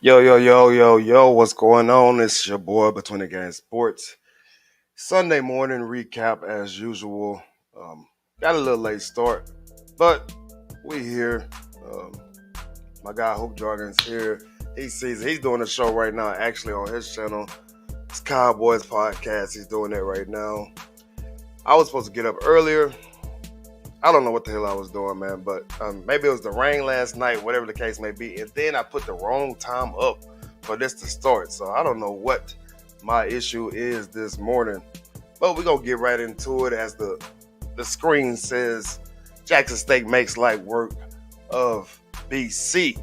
Yo, what's going on? It's your boy Between the Game Sports. Sunday morning recap as usual. Um, got a little late start, but we here. Um, my guy Hope Jargon's here. He's doing a show right now, actually on his channel. It's Cowboys Podcast. He's doing that right now. I was supposed to get up earlier. I don't know what the hell I was doing, man, but maybe it was the rain last night, whatever the case may be. And then I put the wrong time up for this to start. So I don't know what my issue is this morning. But we're going to get right into it as the screen says Jackson State makes light work of BC.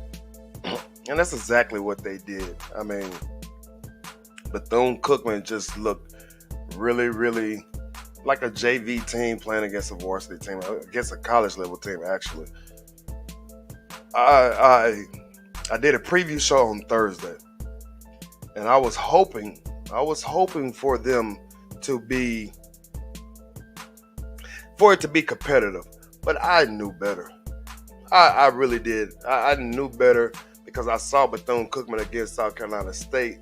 And that's exactly what they did. I mean, Bethune Cookman just looked really, really like a JV team playing against a varsity team, against a college level team, actually. I did a preview show on Thursday, and I was hoping for them to be, for it to be competitive, but I knew better. I really did. I knew better because I saw Bethune Cookman against South Carolina State.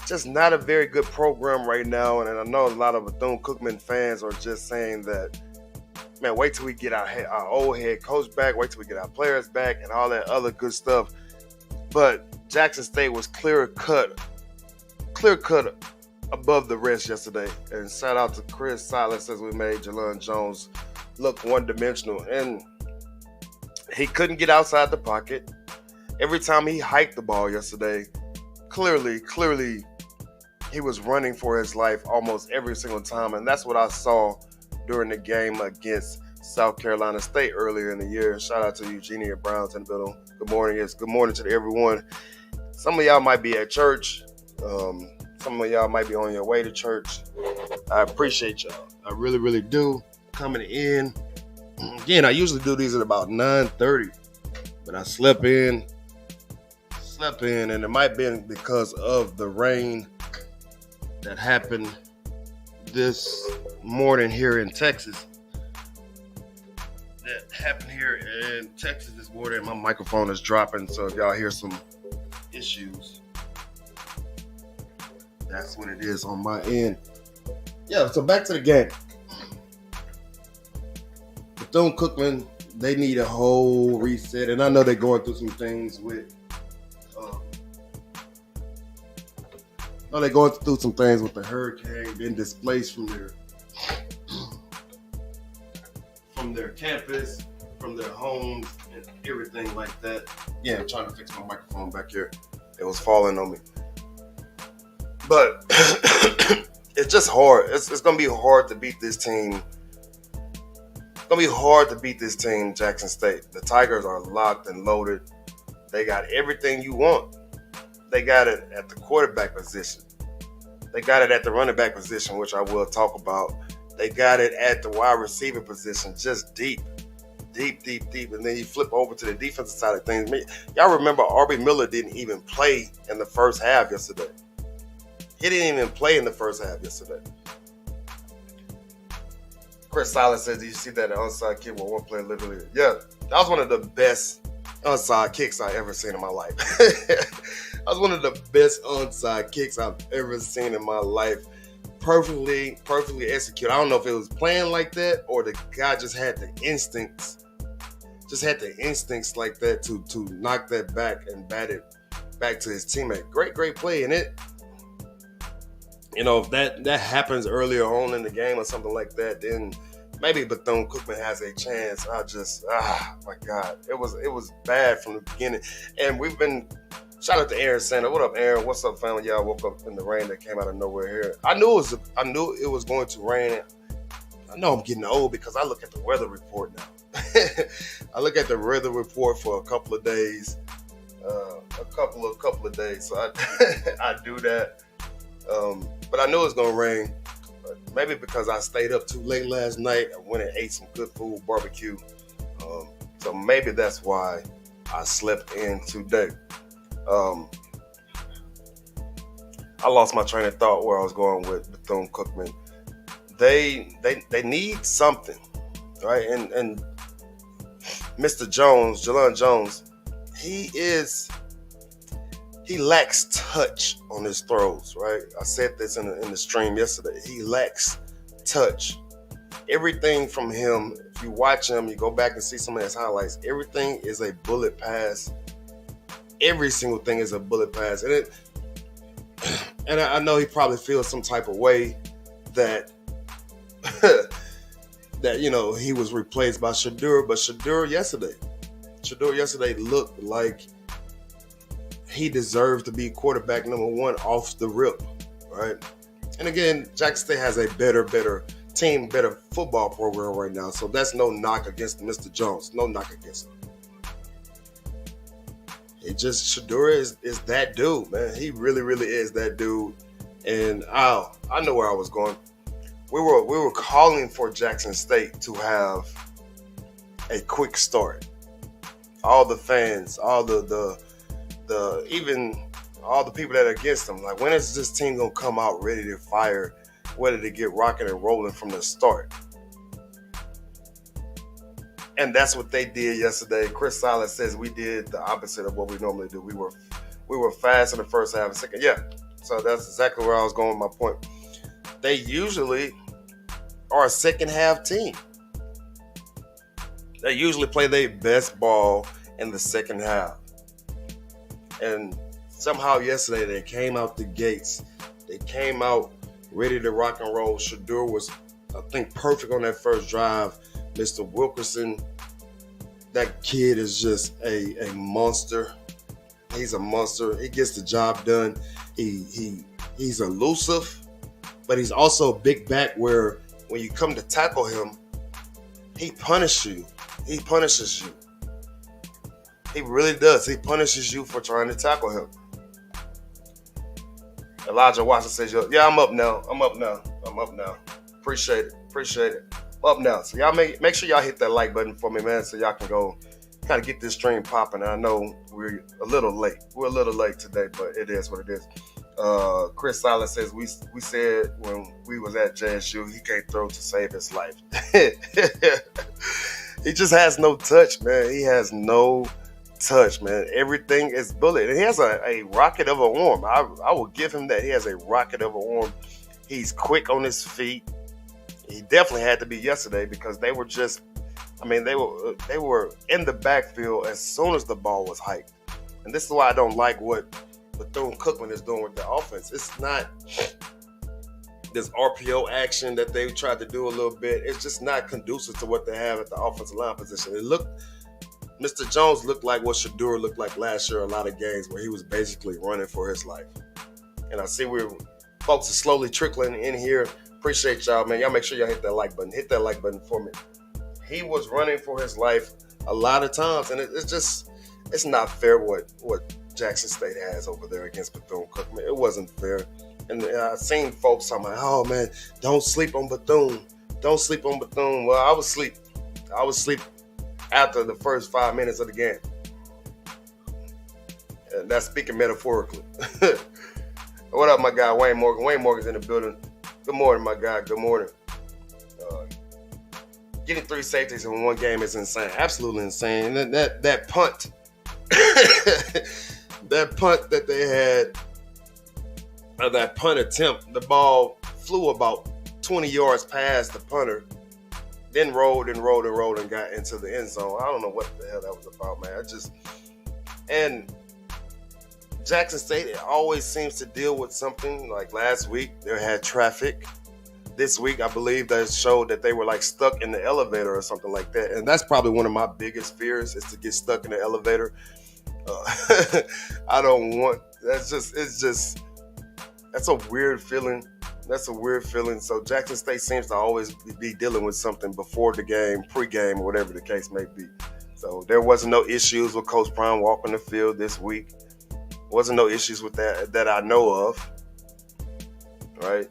Just not a very good program right now, and I know a lot of Bethune Cookman fans are just saying that, man, wait till we get our old head coach back, wait till we get our players back, and all that other good stuff. But Jackson State was clear cut above the rest yesterday. And shout out to Chris Silas as we made Jelon Jones look one-dimensional, and he couldn't get outside the pocket. Every time he hiked the ball yesterday, clearly, he was running for his life almost every single time, and that's what I saw during the game against South Carolina State earlier in the year. Shout out to Eugenia Browns in the building. Good morning. Yes, good morning to everyone. Some of y'all might be at church. Some of y'all might be on your way to church. I appreciate y'all. I really, really do. Coming in. Again, I usually do these at about 9:30, but I slept in, and it might be because of the rain that happened this morning here in Texas. This morning. My microphone is dropping, so if y'all hear some issues, that's what it is on my end. Yeah, so back to the game. Bethune Cookman, they need a whole reset, and I know they're going through some things with they're going through some things with the hurricane, being displaced from their campus, from their homes, and everything like that. Yeah, I'm trying to fix my microphone back here. It was falling on me. But it's just hard. It's going to be hard to beat this team. It's going to be hard to beat this team, Jackson State. The Tigers are locked and loaded. They got everything you want. They got it at the quarterback position. They got it at the running back position, which I will talk about. They got it at the wide receiver position, just deep. And then you flip over to the defensive side of things. Y'all remember R.B. Miller didn't even play in the first half yesterday. He didn't even play in the first half yesterday. Chris Silas says, "Did you see that onside kick where one player literally?" Yeah, that was one of the best onside kicks I ever seen in my life. That was one of the best onside kicks I've ever seen in my life. Perfectly executed. I don't know if it was playing like that or the guy just had the instincts like that to knock that back and bat it back to his teammate. Great play. And it, if that happens earlier on in the game or something like that, then maybe Bethune Cookman has a chance. My God, it was bad from the beginning. And we've been, shout out to Aaron Sanders. What up, Aaron? What's up, family? Y'all woke up in the rain that came out of nowhere here. I knew it was going to rain. I know I'm getting old because I look at the weather report now. I look at the weather report for a couple of days. So I do that. But I knew it was gonna rain. But maybe because I stayed up too late last night, I went and ate some good food, barbecue. So maybe that's why I slept in today. I lost my train of thought where I was going with Bethune Cookman. They need something, right? And Mr. Jones, Jelon Jones, he lacks touch on his throws, right? I said this in the stream yesterday. He lacks touch. Everything from him, if you watch him, you go back and see some of his highlights, everything is a bullet pass. Every single thing is a bullet pass. And I know he probably feels some type of way that that, he was replaced by Shedeur, but Shedeur yesterday looked like he deserved to be quarterback number one off the rip, right? And again, Jackson State has a better team, better football program right now, so that's no knock against Mr. Jones. No knock against him. It just, Shedeur is that dude, man. He really is that dude. And I know where I was going. We were calling for Jackson State to have a quick start. All the fans, all the even all the people that are against them, like, when is this team gonna come out ready to fire, ready to get rocking and rolling from the start? And that's what they did yesterday. Chris Silas says we did the opposite of what we normally do. We were fast in the first half and second. Yeah. So that's exactly where I was going with my point. They usually are a second half team. They usually play their best ball in the second half. And somehow yesterday they came out the gates. They came out ready to rock and roll. Shedeur was, I think, perfect on that first drive. Mr. Wilkerson, that kid is just a monster. He's a monster. He gets the job done. He's elusive, but he's also a big back where when you come to tackle him, he punishes you. He punishes you. He really does. He punishes you for trying to tackle him. Elijah Watson says, yeah, I'm up now. Appreciate it. Up now. So y'all make sure y'all hit that like button for me, man, so y'all can go kind of get this stream popping. I know we're a little late. We're a little late today, but it is what it is. Chris Silas says we said when we was at JSU he can't throw to save his life. He just has no touch, man. He has no touch, man. Everything is bullet. And he has a rocket of an arm. I will give him that. He has a rocket of an arm. He's quick on his feet. He definitely had to be yesterday because they were just, they were in the backfield as soon as the ball was hiked. And this is why I don't like what Bethune Cookman is doing with the offense. It's not this RPO action that they tried to do a little bit. It's just not conducive to what they have at the offensive line position. Mr. Jones looked like what Shedeur looked like last year, a lot of games where he was basically running for his life. And I see folks are slowly trickling in here. Appreciate y'all, man. Y'all make sure y'all hit that like button. Hit that like button for me. He was running for his life a lot of times, and it's not fair what Jackson State has over there against Bethune Cookman. It wasn't fair. And I've seen folks talking about, oh, man, don't sleep on Bethune. Don't sleep on Bethune. Well, I was asleep. I was asleep after the first 5 minutes of the game. And that's speaking metaphorically. What up, my guy, Wayne Morgan? Wayne Morgan's in the building. Good morning, my guy. Good morning. Getting 3 safeties in one game is insane. Absolutely insane. And that punt, that punt that they had, that punt attempt, the ball flew about 20 yards past the punter, then rolled and got into the end zone. I don't know what the hell that was about, man. And Jackson State always seems to deal with something. Like last week, they had traffic. This week, I believe they showed that they were like stuck in the elevator or something like that. And that's probably one of my biggest fears is to get stuck in the elevator. I don't want, that's a weird feeling. That's a weird feeling. So Jackson State seems to always be dealing with something before the game, pre-game, or whatever the case may be. So there wasn't no issues with Coach Brown walking the field this week. Wasn't no issues with that I know of. Right?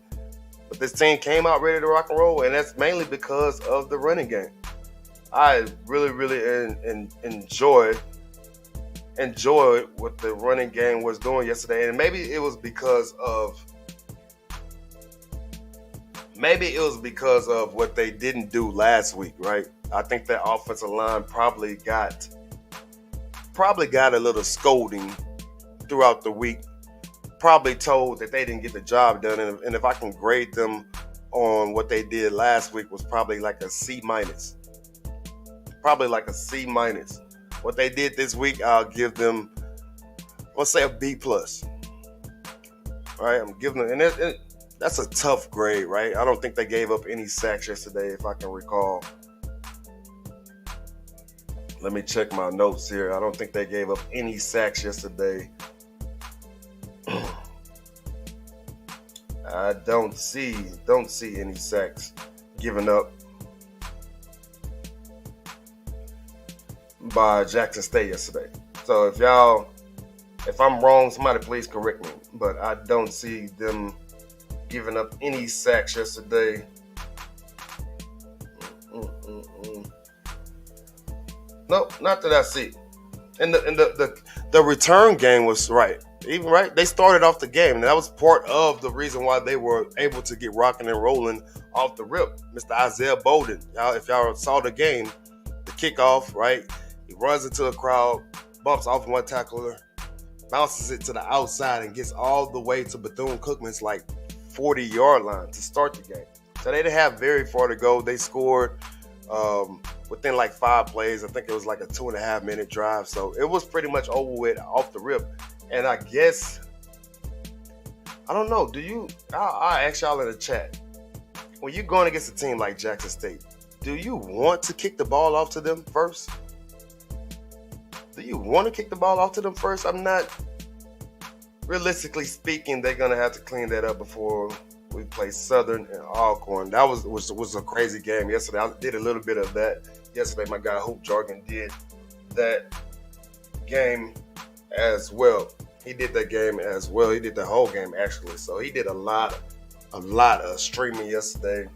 But this team came out ready to rock and roll, and that's mainly because of the running game. I really enjoyed what the running game was doing yesterday, and maybe it was because of what they didn't do last week, right? I think that offensive line probably got a little scolding throughout the week, probably told that they didn't get the job done. And if I can grade them on what they did last week, was probably like a C minus. Probably like a C minus. What they did this week, I'll give them, let's say, a B plus. All right, I'm giving them, and that's a tough grade, right? I don't think they gave up any sacks yesterday, if I can recall. Let me check my notes here. I don't think they gave up any sacks yesterday. I don't see any sacks given up by Jackson State yesterday. So if I'm wrong, somebody please correct me. But I don't see them giving up any sacks yesterday. Nope, not that I see. And the return game was right. Even right, they started off the game, and that was part of the reason why they were able to get rocking and rolling off the rip. Mr. Isaiah Bowden, if y'all saw the game, the kickoff, right? He runs into a crowd, bumps off one tackler, bounces it to the outside, and gets all the way to Bethune Cookman's like 40-yard line to start the game. So they didn't have very far to go. They scored within like 5 plays. I think it was like a 2.5-minute drive. So it was pretty much over with off the rip. And I guess, I don't know, I'll ask y'all in the chat, when you're going against a team like Jackson State, do you want to kick the ball off to them first? Do you want to kick the ball off to them first? I'm not, realistically speaking, they're going to have to clean that up before we play Southern and Alcorn. That was a crazy game yesterday. I did a little bit of that yesterday. My guy Hoop Jargon did that game as well. He did that game as well. He did the whole game actually. So he did a lot of streaming yesterday.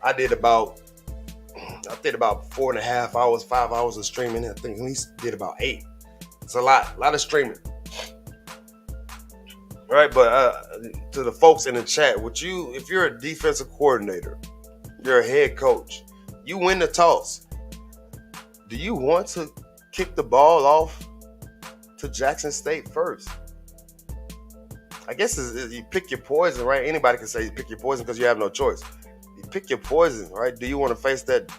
I did about 4.5 hours, 5 hours of streaming. I think at least did about 8. It's a lot of streaming. All right, but to the folks in the chat, if you're a defensive coordinator, you're a head coach, you win the toss. Do you want to kick the ball off to Jackson State first? I guess you pick your poison, right? Anybody can say you pick your poison because you have no choice. You pick your poison, right? Do you want to face that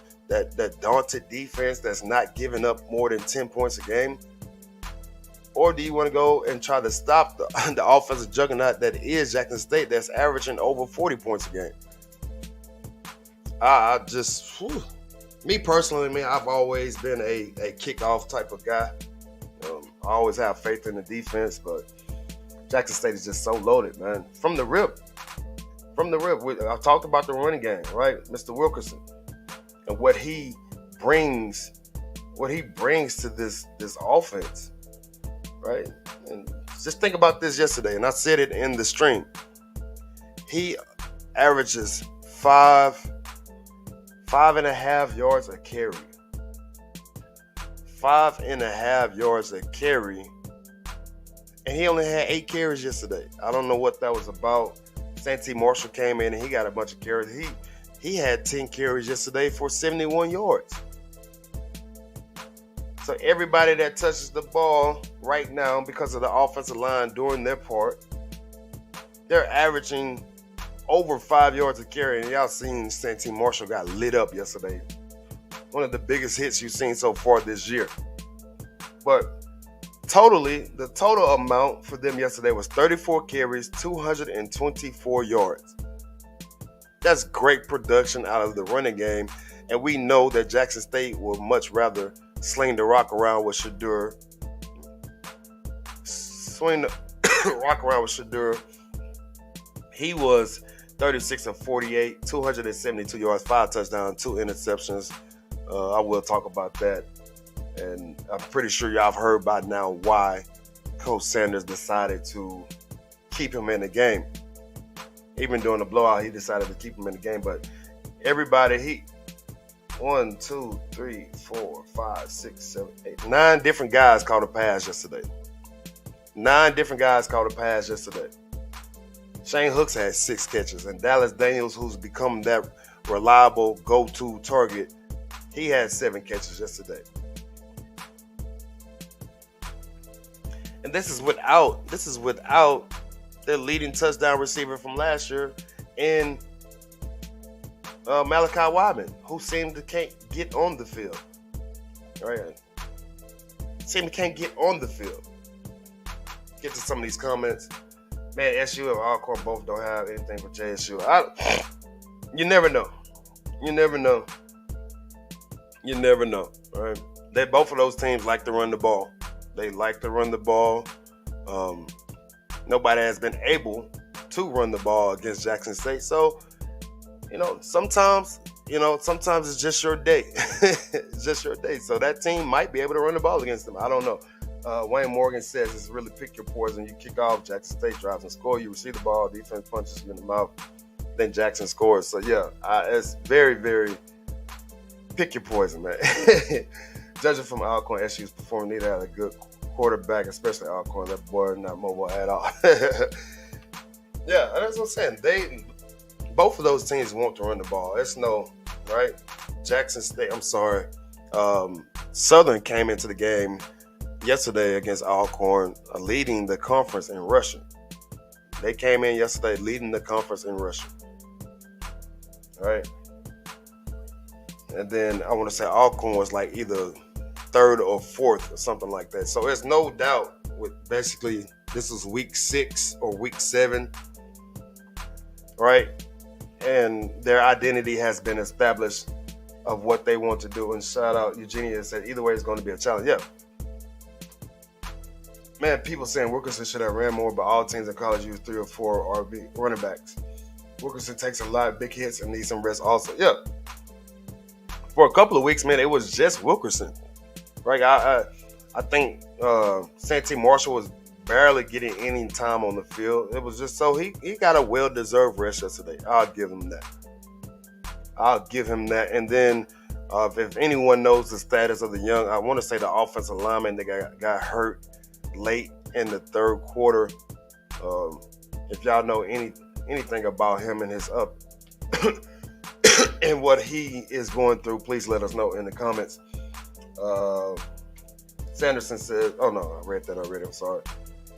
daunted defense that's not giving up more than 10 points a game? Or do you want to go and try to stop the offensive juggernaut that is Jackson State that's averaging over 40 points a game? Me personally, I've always been a kickoff type of guy. I always have faith in the defense, but Jackson State is just so loaded, man. From the rip, I talked about the running game, right? Mr. Wilkerson and what he brings to this offense, right? And just think about this yesterday, and I said it in the stream. He averages 5.5 yards a carry. 5.5 yards a carry. And he only had 8 carries yesterday. I don't know what that was about. Santee Marshall came in and he got a bunch of carries. He had 10 carries yesterday for 71 yards. So everybody that touches the ball right now, because of the offensive line doing their part, they're averaging over 5 yards a carry. And y'all seen Santee Marshall got lit up yesterday. One of the biggest hits you've seen so far this year. But the total amount for them yesterday was 34 carries, 224 yards. That's great production out of the running game. And we know that Jackson State will much rather sling the rock around with Shedeur. He was 36 of 48, 272 yards, 5 touchdowns, 2 interceptions. I will talk about that. And I'm pretty sure y'all have heard by now why Coach Sanders decided to keep him in the game. Even during the blowout, he decided to keep him in the game. But everybody, 1, 2, 3, 4, 5, 6, 7, 8, 9 different guys caught a pass yesterday. 9 different guys caught a pass yesterday. Shane Hooks had 6 catches. And Dallas Daniels, who's become that reliable go-to target, he had 7 catches yesterday. And this is without their leading touchdown receiver from last year in Malachi Wyman, who seemed to can't get on the field. Right? Seemed to can't get on the field. Get to some of these comments. Man, SU and Alcorn both don't have anything for JSU. You never know. You never know. You never know. Right? Both of those teams like to run the ball. They like to run the ball. Nobody has been able to run the ball against Jackson State. So, sometimes it's just your day. It's just your day. So that team might be able to run the ball against them. I don't know. Wayne Morgan says it's really pick your poison. You kick off, Jackson State drives and score. You receive the ball, defense punches you in the mouth, then Jackson scores. So, yeah, it's very, very pick your poison, man. Judging from Alcorn, SU's performance, neither had a good quarterback, especially Alcorn. That boy not mobile at all. Yeah, that's what I'm saying. Both of those teams want to run the ball. It's right? Jackson State, I'm sorry. Southern came into the game yesterday against Alcorn, leading the conference in rushing. They came in yesterday leading the conference in rushing. All right? And then I want to say Alcorn was like either third or fourth or something like that. So there's no doubt with basically this is week 6 or week 7, right? And their identity has been established of what they want to do. And shout out Eugenia said either way it's going to be a challenge. Yeah. Man, people saying Wilkerson should have ran more, but all teams in college use 3 or 4 RB running backs. Wilkerson takes a lot of big hits and needs some rest also. Yeah. For a couple of weeks, man, it was just Wilkerson. Right? I think Santee Marshall was barely getting any time on the field. It was just so he got a well-deserved rest yesterday. I'll give him that. And then if anyone knows the status of the young, I want to say the offensive lineman that got hurt late in the third quarter. If y'all know anything about him and his up and what he is going through, please let us know in the comments. Sanderson said, oh no, I read that already, I'm sorry.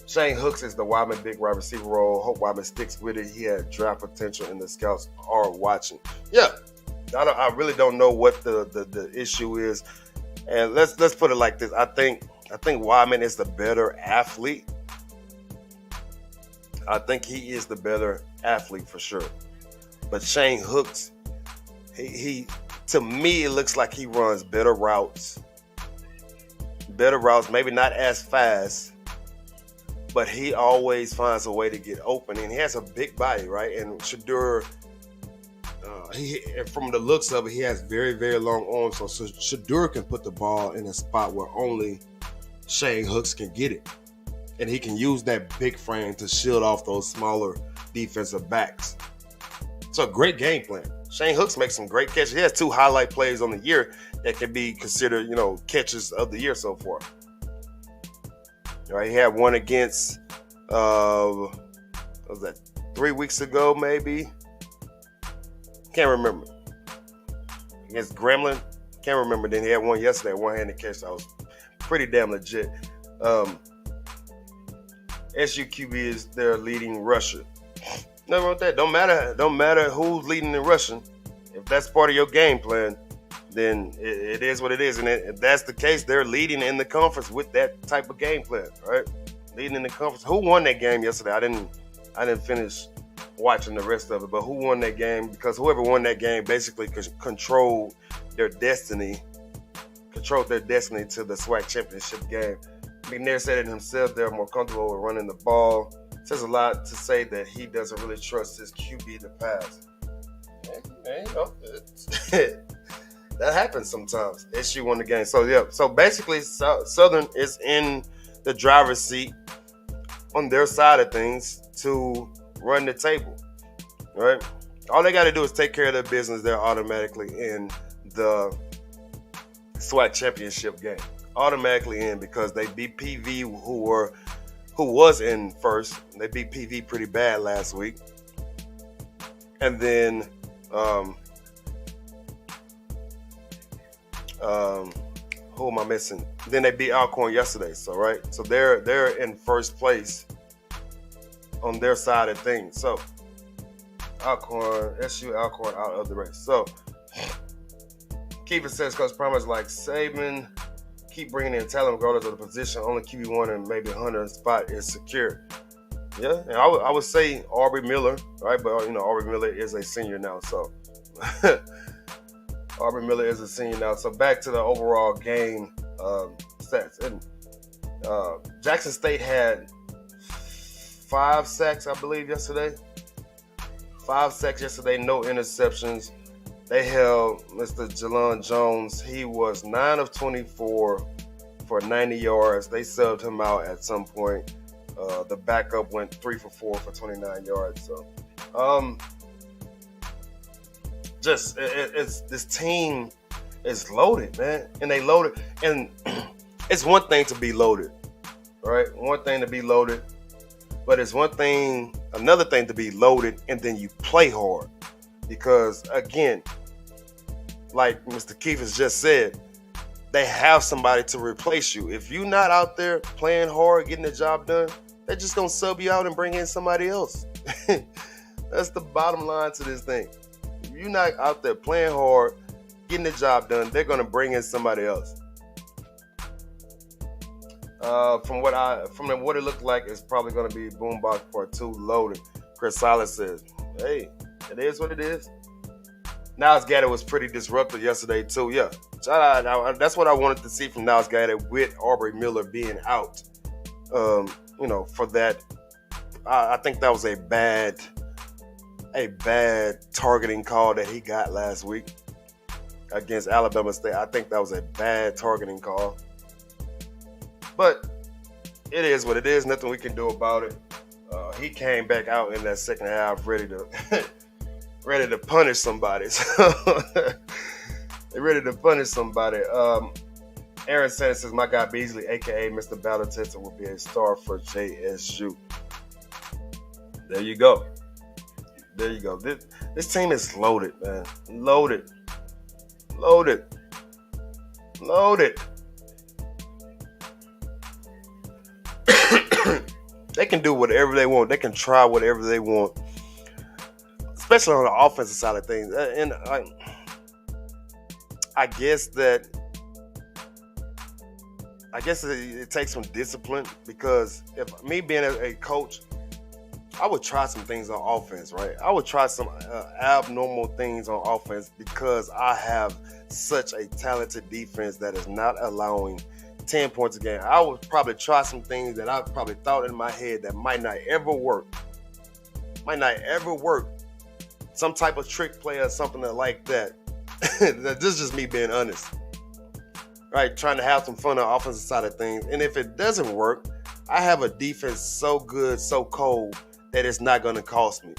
Shane Hooks is the Wyman big wide receiver role. Hope Wyman sticks with it. He had draft potential and the scouts are watching. Yeah, I really don't know what the issue is. And let's put it like this. I think Wyman is the better athlete. I think he is the better athlete for sure. But Shane Hooks, he to me, it looks like he runs better routes, maybe not as fast, but he always finds a way to get open, and he has a big body, right? And Shedeur, from the looks of it, he has very, very long arms, so Shedeur can put the ball in a spot where only Shane Hooks can get it, and he can use that big frame to shield off those smaller defensive backs. It's a great game plan. Shane Hooks makes some great catches. He has 2 highlight plays on the year that can be considered, catches of the year so far. All right, he had one against, what was that, 3 weeks ago maybe? Can't remember. Against Gremlin? Can't remember. Then he had one yesterday, one-handed catch. That was pretty damn legit. SUQB is their leading rusher. Nothing wrong with that. Don't matter who's leading in rushing. If that's part of your game plan, then it is what it is. And if that's the case, they're leading in the conference with that type of game plan, right? Leading in the conference. Who won that game yesterday? I didn't finish watching the rest of it, but who won that game? Because whoever won that game basically controlled their destiny to the SWAC championship game. McNair said it himself. They're more comfortable with running the ball. Says a lot to say that he doesn't really trust his QB to pass. And, that happens sometimes. SU won the game. So, yeah. So, basically, Southern is in the driver's seat on their side of things to run the table, right? All they got to do is take care of their business. They're automatically in the SWAC championship game. Automatically in because they beat PV, who was in first. They beat PV pretty bad last week. And then Who am I missing? Then they beat Alcorn yesterday. So right, so they're in first place on their side of things. So Alcorn out of the race. So Keefe says Coach Promise like Saban, keep bringing in talent regardless of the position. Only QB1 and maybe Hunter spot is secure. Yeah, and I would say Aubrey Miller, right? But Aubrey Miller is a senior now, so Aubrey Miller is a senior now. So back to the overall game stats. And Jackson State had 5 sacks, I believe, yesterday. 5 sacks yesterday, no interceptions. They held Mr. Jalon Jones. He was 9 of 24 for 90 yards. They subbed him out at some point. The backup went 3 for 4 for 29 yards. So, this team is loaded, man, and they loaded. And it's one thing to be loaded, right? One thing to be loaded, but it's another thing to be loaded, and then you play hard. Because again, like Mr. Keefe has just said, they have somebody to replace you. If you're not out there playing hard, getting the job done, they're just gonna sub you out and bring in somebody else. That's the bottom line to this thing. If you're not out there playing hard, getting the job done, they're gonna bring in somebody else. From what it looked like, it's probably gonna be Boombox Part 2 loaded. Chris Silas says, "Hey, it is what it is." Niles Gaddard was pretty disruptive yesterday too. Yeah, that's what I wanted to see from Niles Gaddard with Aubrey Miller being out. For that, I think that was a bad targeting call that he got last week against Alabama State. I think that was a bad targeting call. But it is what it is. Nothing we can do about it. He came back out in that second half ready to punish somebody. They're ready to punish somebody. Aaron Sanders says, my guy Beasley, a.k.a. Mr. Battle Tested, will be a star for JSU. There you go. This team is loaded, man. Loaded. They can do whatever they want. They can try whatever they want, especially on the offensive side of things. And I guess it takes some discipline, because if me being a coach, I would try some things on offense, right? I would try some abnormal things on offense, because I have such a talented defense that is not allowing 10 points a game. I would probably try some things that I probably thought in my head that might not ever work. Some type of trick play or something like that. This is just me being honest. Right? Trying to have some fun on the offensive side of things. And if it doesn't work, I have a defense so good, so cold, that it's not going to cost me.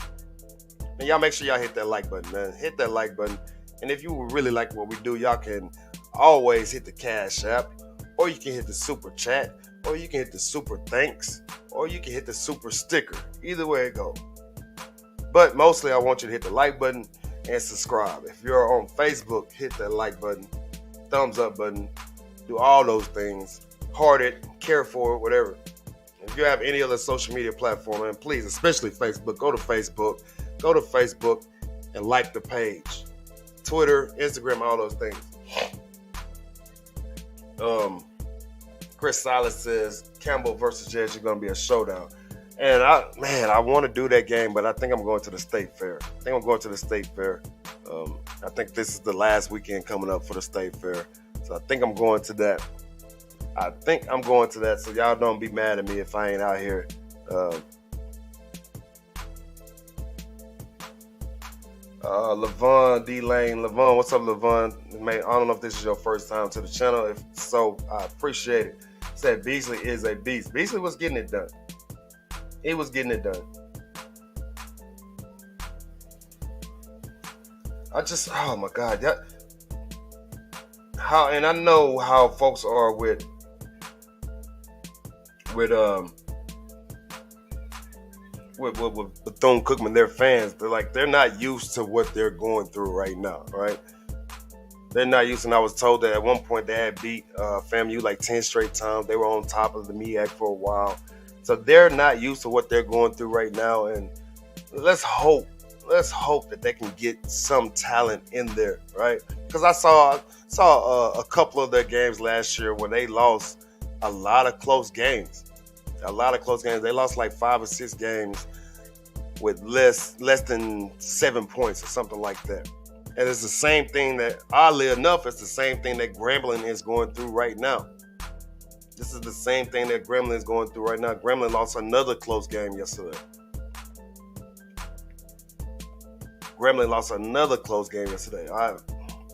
And y'all make sure y'all hit that like button, man. Hit that like button. And if you really like what we do, y'all can always hit the Cash App, or you can hit the Super Chat, or you can hit the Super Thanks, or you can hit the Super Sticker. Either way it goes. But mostly I want you to hit the like button and subscribe. If you're on Facebook, hit that like button, thumbs up button, do all those things. Heart it, care for it, whatever. If you have any other social media platform, and please, especially Facebook, go to Facebook and like the page. Twitter, Instagram, all those things. Chris Silas says Campbell versus JSU going to be a showdown. And I want to do that game, but I think I'm going to the State Fair. I think this is the last weekend coming up for the State Fair. So I think I'm going to that. So y'all don't be mad at me if I ain't out here. Levon D Lane. Levon, what's up, Levon? I don't know if this is your first time to the channel. If so, I appreciate it. Said Beasley is a beast. Beasley was getting it done. He was getting it done. Oh my God. And I know how folks are with Bethune Cookman, their fans. They're not used to what they're going through right now, right? They're not used, and I was told that at one point they had beat FAMU like 10 straight times. They were on top of the MEAC for a while. So they're not used to what they're going through right now. And let's hope that they can get some talent in there, right? Because I saw a couple of their games last year where they lost a lot of close games. They lost like 5 or 6 games with less than 7 points or something like that. And it's the same thing that, oddly enough, it's the same thing that Grambling is going through right now. This is the same thing that Grambling is going through right now. Grambling lost another close game yesterday.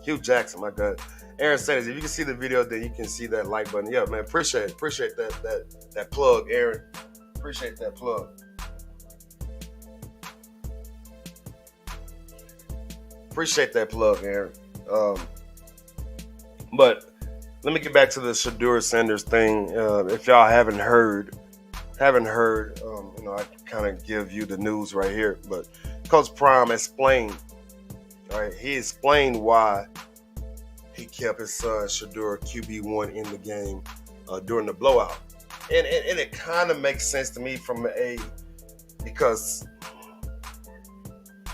Hugh Jackson, my God. Aaron Sanders, if you can see the video, then you can see that like button. Yeah, man, appreciate that plug, Aaron. Appreciate that plug. Appreciate that plug, Aaron. But let me get back to the Shedeur Sanders thing. If y'all haven't heard, I kind of give you the news right here. But Coach Prime explained, right? He explained why he kept his son Shedeur QB1 in the game during the blowout, and it kind of makes sense to me because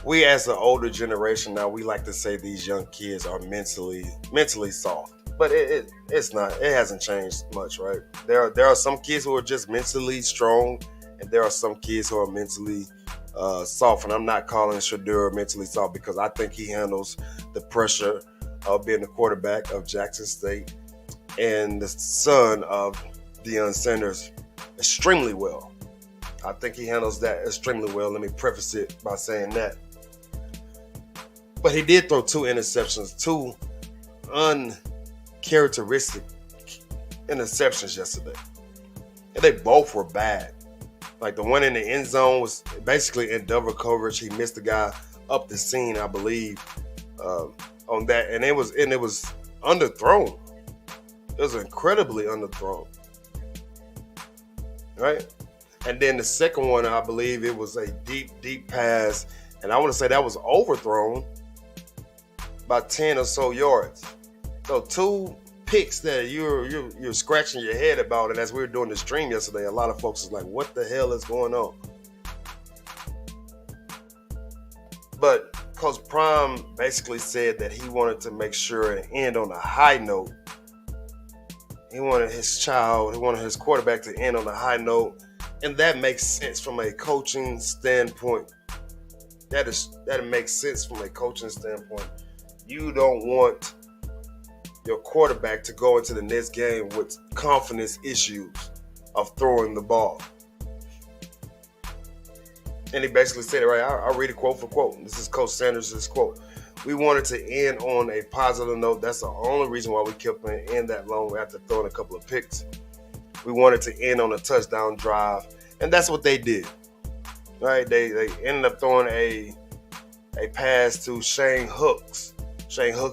we as an older generation now, we like to say these young kids are mentally soft, but it's not. It hasn't changed much, right? There are some kids who are just mentally strong, and there are some kids who are mentally soft. And I'm not calling Shedeur mentally soft because I think he handles the pressure of being the quarterback of Jackson State and the son of Bethune Sanders extremely well. I think he handles that extremely well. Let me preface it by saying that. But he did throw 2 interceptions, 2 uncharacteristic interceptions yesterday. And they both were bad. Like the one in the end zone was basically in double coverage. He missed the guy up the seam, I believe, on that. And it was underthrown. It was incredibly underthrown. Right? And then the second one, I believe it was a deep pass. And I want to say that was overthrown by 10 or so yards. So 2 picks that you're scratching your head about. And as we were doing the stream yesterday, a lot of folks was like, what the hell is going on? But Coach Prime basically said that he wanted to make sure and end on a high note. He wanted his quarterback to end on a high note. And that makes sense from a coaching standpoint. That makes sense from a coaching standpoint. You don't want your quarterback to go into the next game with confidence issues of throwing the ball. And he basically said it right. I'll read it quote for quote. This is Coach Sanders' quote. We wanted to end on a positive note. That's the only reason why we kept him in that long after throwing a couple of picks. We wanted to end on a touchdown drive, and that's what they did. Right? They ended up throwing a pass to Shane Hooks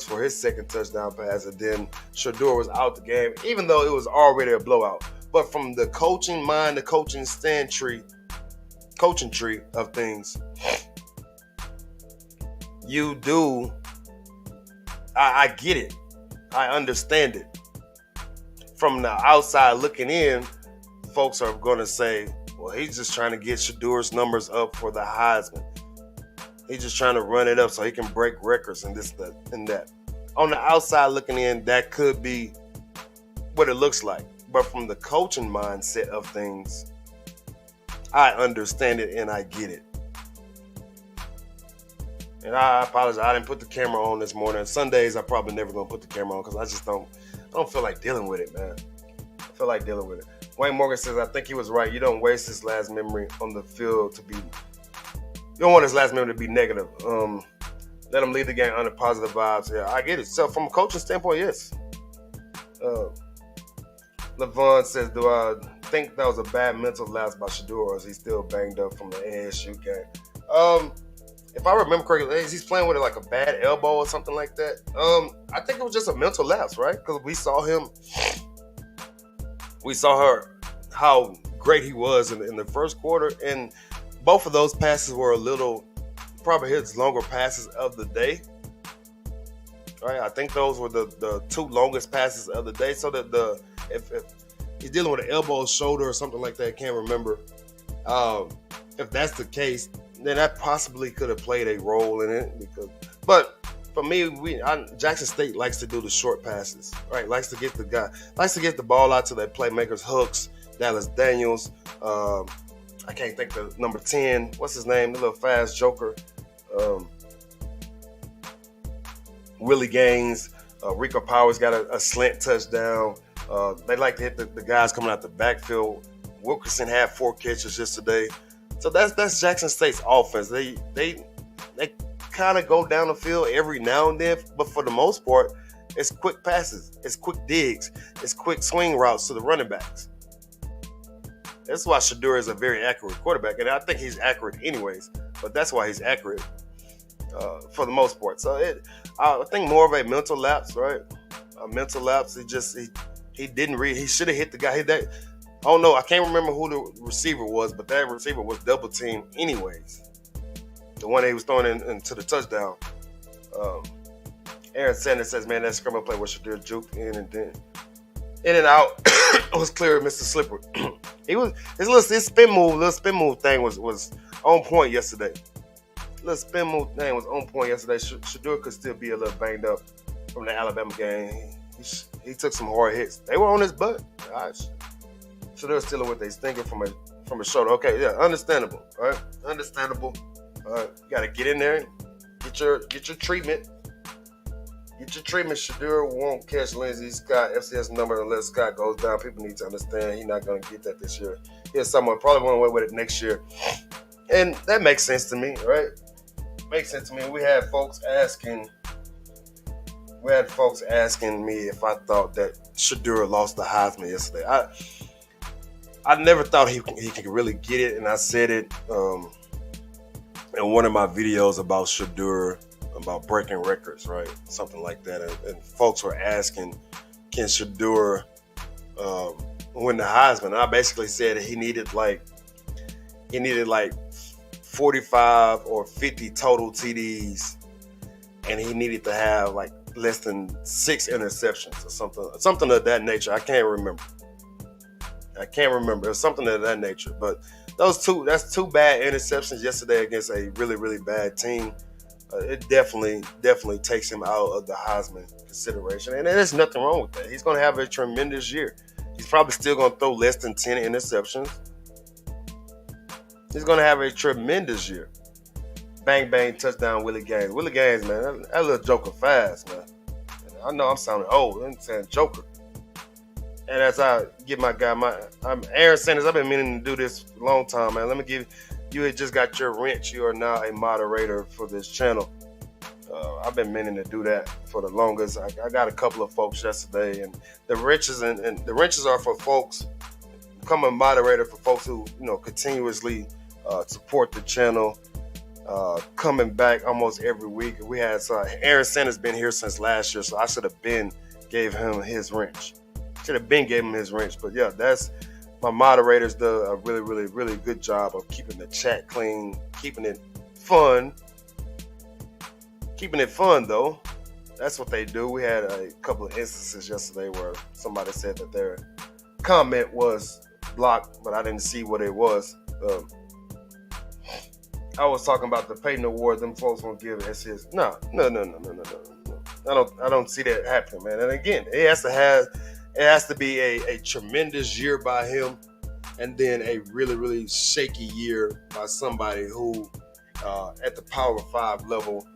for his second touchdown pass, and then Shedeur was out the game, even though it was already a blowout. But from the coaching mind, the coaching tree of things, I get it. I understand it. From the outside looking in, folks are going to say, well, he's just trying to get Shedeur's numbers up for the Heisman. He's just trying to run it up so he can break records and this, that, and that. On the outside looking in, that could be what it looks like. But from the coaching mindset of things, I understand it and I get it. And I apologize. I didn't put the camera on this morning. Sundays, I probably never going to put the camera on because I just don't feel like dealing with it, man. I feel like dealing with it. Wayne Morgan says, I think he was right. You don't waste his last memory on the field to be... You don't want his last memory to be negative. Let him lead the game under positive vibes. Yeah, I get it. So from a coaching standpoint, yes. Levon says, do I think that was a bad mental lapse by Shedeur, or is he still banged up from the ASU game? If I remember correctly, he's playing with like a bad elbow or something like that. I think it was just a mental lapse, right? Because we saw how great he was in the first quarter, and both of those passes were probably his longer passes of the day. Right, I think those were the two longest passes the other day. So that if he's dealing with an elbow, shoulder, or something like that, can't remember. Um, if that's the case, then that possibly could have played a role in it. But for me, Jackson State likes to do the short passes, right? Likes to get the ball out to their playmakers, Hooks, Dallas Daniels. I can't think the number 10. What's his name? The little fast joker. Um, Willie Gaines. Rico Powers got a slant touchdown. They like to hit the guys coming out the backfield. Wilkerson had 4 catches yesterday. So that's Jackson State's offense. They kind of go down the field every now and then, but for the most part, it's quick passes, it's quick digs, it's quick swing routes to the running backs. That's why Shedeur is a very accurate quarterback, and I think he's accurate anyways, but that's why he's accurate for the most part. So I think more of a mental lapse, right? A mental lapse. He didn't read. He should have hit the guy. Oh no, I can't remember who the receiver was, but that receiver was double teamed anyways. The one that he was throwing into the touchdown. Aaron Sanders says, man, that scramble play was Shedeur juked in and out. It was clear, Mr. Slipper. His spin move thing was on point yesterday. Little spin move thing was on point yesterday. Shedeur could still be a little banged up from the Alabama game. He took some hard hits. They were on his butt. Gosh. Shedeur still with a stinker from a shoulder. Okay, yeah, understandable. All right, understandable. All right, you got to get in there, get your treatment. Get your treatment. Shedeur won't catch Lindsey Scott FCS number unless Scott goes down. People need to understand he's not going to get that this year. He's someone probably went away with it next year, and that makes sense to me, right? Makes sense to me. We had folks asking me if I thought that Shedeur lost the Heisman yesterday. I never thought he could really get it, and I said it in one of my videos about Shedeur, about breaking records, right? Something like that. And folks were asking, can Shedeur win the Heisman? And I basically said that he needed like 45 or 50 total TDs, and he needed to have like less than 6 interceptions or something of that nature. I can't remember. It was something of that nature. But that's 2 bad interceptions yesterday against a really, really bad team. It definitely takes him out of the Heisman consideration. And there's nothing wrong with that. He's going to have a tremendous year. He's probably still going to throw less than 10 interceptions. He's going to have a tremendous year. Bang, bang, touchdown, Willie Gaines. Willie Gaines, man, that little joker fast, man. I know I'm sounding old. I'm saying joker. And as I get I'm Aaron Sanders. I've been meaning to do this a long time, man. Let me give you had just got your wrench. You are now a moderator for this channel. I've been meaning to do that for the longest. I got a couple of folks yesterday, and the wrenches and the wrenches are for folks. Become a moderator for folks who continuously support the channel. Coming back almost every week. We had Aaron Sanders been here since last year, so I should have gave him his wrench. But yeah, that's my moderators do a really, really, really good job of keeping the chat clean, keeping it fun. Keeping it fun though. That's what they do. We had a couple of instances yesterday where somebody said that their comment was blocked, but I didn't see what it was. I was talking about the Peyton Award. Them folks won't give SCS. No. I don't see that happening, man. And again, it has to be a tremendous year by him, and then a really, really shaky year by somebody who, at the Power 5 level,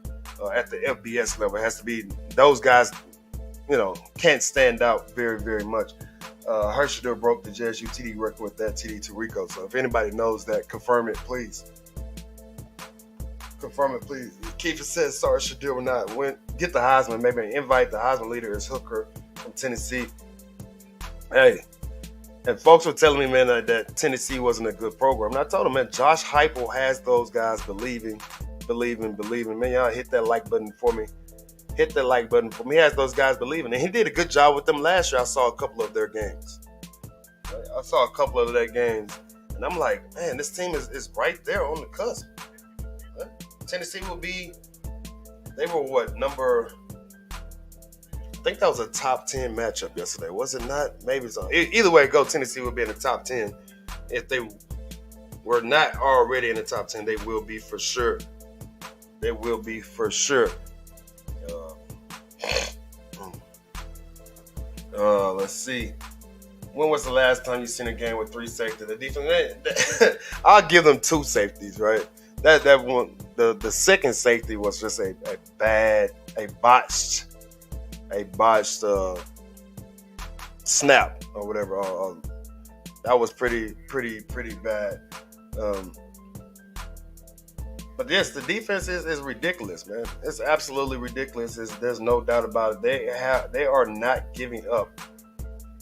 at the FBS level, it has to be those guys. Can't stand out very, very much. Shedeur broke the JSU TD record with that TD to Rico. So if anybody knows that, confirm it, please. Keith says, sorry, Shedeur will not win. Get the Heisman. Maybe invite the Heisman leader is Hooker from Tennessee. Hey, and folks were telling me, man, that Tennessee wasn't a good program. And I told them, man, Josh Heupel has those guys believing. Man, y'all hit that like button for me. He has those guys believing. And he did a good job with them last year. I saw a couple of their games. And I'm like, man, this team is right there on the cusp. Tennessee they were what, number think that was a top 10 matchup yesterday. Was it not? Maybe so. Either way, go Tennessee will be in the top 10. If they were not already in the top 10, they will be for sure. They will be for sure. Let's see. When was the last time you seen a game with 3 safeties? The defense, I'll give them 2 safeties, right? That one, the second safety was just a botched snap or whatever. That was pretty bad. But yes, the defense is ridiculous, man. It's absolutely ridiculous. There's no doubt about it. They are not giving up.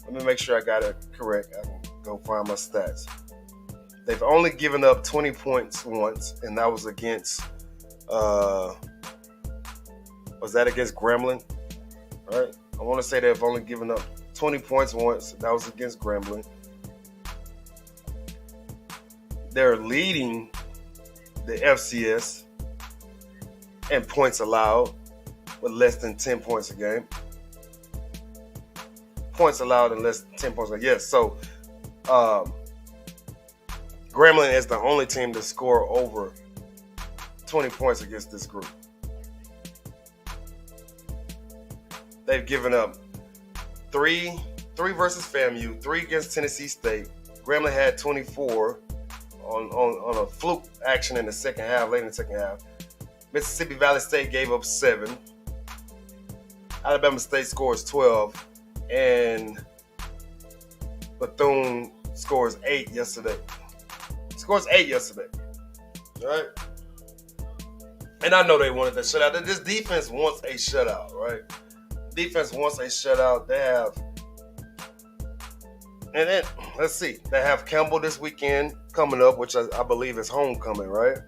Let me make sure I got it correct. I can go find my stats. They've only given up 20 points once, and that was against was that against Grambling? Right? I want to say they've only given up 20 points once. That was against Grambling. They're leading the FCS in points allowed with less than 10 points a game. Points allowed in less than 10 points a game. Yes, so Grambling is the only team to score over 20 points against this group. They've given up 3 versus FAMU, 3 against Tennessee State. Grambling had 24 on a fluke action in the second half, late in the second half. Mississippi Valley State gave up 7. Alabama State scores 12. And Bethune scores 8 yesterday. Scores 8 yesterday. All right? And I know they wanted that shutout. This defense wants a shutout, right? Defense wants a shutout. They have, and then let's see, they have Campbell this weekend coming up, which I believe is homecoming, right?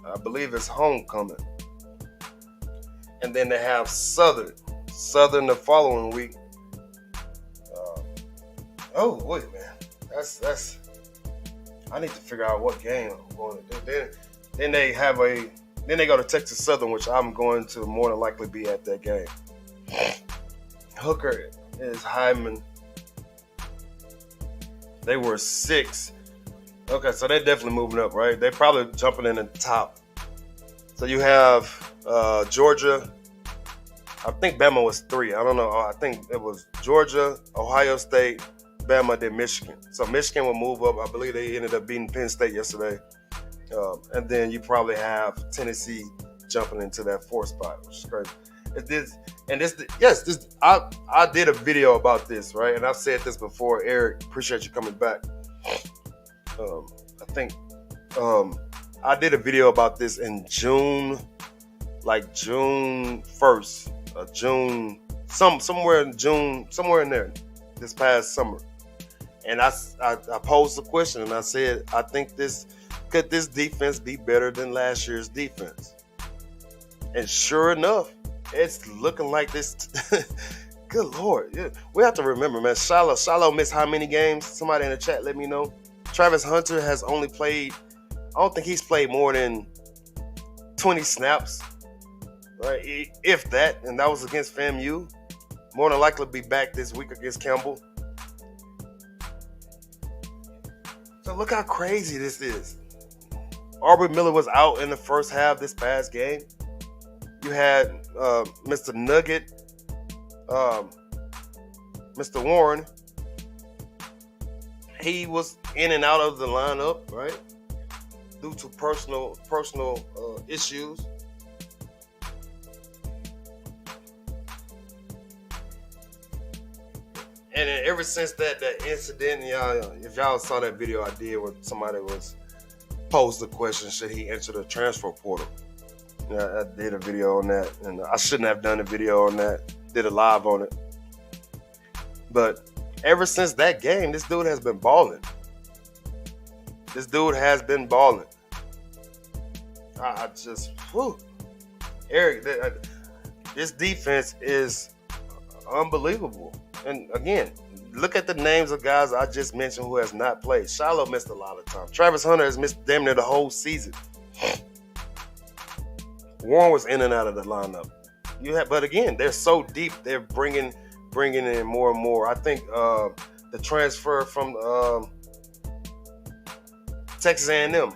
I believe it's homecoming. And then they have Southern the following week. Oh wait, man, that's. I need to figure out what game I'm going to do. Then they go to Texas Southern, which I'm going to more than likely be at that game. Hooker is Hyman. They were 6. Okay, so they're definitely moving up, right? They're probably jumping in the top. So you have Georgia. I think Bama was 3. I don't know. I think it was Georgia, Ohio State, Bama, then Michigan. So Michigan will move up. I believe they ended up beating Penn State yesterday. And then you probably have Tennessee jumping into that 4th spot, which is crazy. I did a video about this, right? And I've said this before. Eric, appreciate you coming back. I did a video about this in June, like June 1st, somewhere in there, this past summer. And I posed the question and I said, I think could this defense be better than last year's defense? And sure enough, it's looking like this. Good Lord. Yeah. We have to remember, man, Shiloh missed how many games? Somebody in the chat let me know. Travis Hunter has only played, I don't think he's played more than 20 snaps, right? If that, and that was against FAMU. More than likely be back this week against Campbell. So look how crazy this is. Aubrey Miller was out in the first half this past game. You had Mr. Nugget, Mr. Warren. He was in and out of the lineup, right? Due to personal issues. And then ever since that incident, if y'all saw that video I did where somebody was posed the question, should he enter the transfer portal? Yeah, I did a video on that, and I shouldn't have done a video on that. Did a live on it. But ever since that game, this dude has been balling. I just, Eric, this defense is unbelievable. And again, look at the names of guys I just mentioned who has not played. Shiloh missed a lot of time. Travis Hunter has missed damn near the whole season. Warren was in and out of the lineup. but again, they're so deep. They're bringing in more and more. I think the transfer from Texas A&M,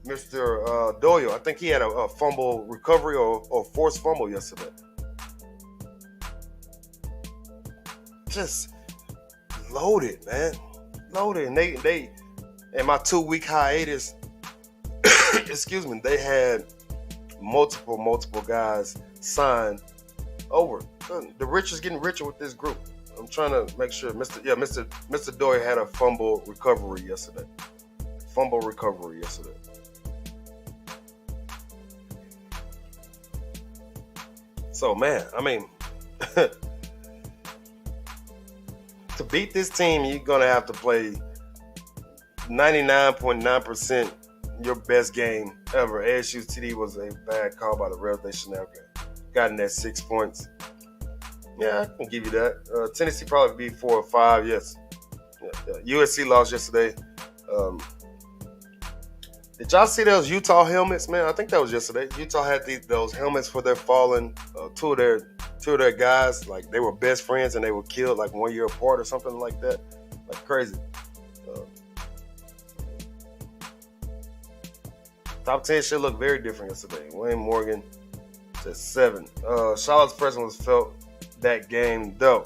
Mr. Doyle. I think he had a fumble recovery or forced fumble yesterday. Just loaded, man, loaded. And they in my 2-week hiatus, excuse me, they had multiple guys signed over. The rich is getting richer with this group. I'm trying to make sure, Mr. Doyle had a fumble recovery yesterday. So man, I mean, to beat this team, you're gonna have to play 99.9% your best game ever. ASU's TD was a bad call by the refs. They should have gotten that 6 points. Yeah, I can give you that. Tennessee probably be 4 or 5. Yes. USC lost yesterday. Did y'all see those Utah helmets, man? I think that was yesterday. Utah had those helmets for their fallen two of their guys. Like they were best friends and they were killed like 1 year apart or something like that. Like crazy. Top 10 should look very different yesterday. Wayne Morgan to 7. Charlotte's presence was felt that game though.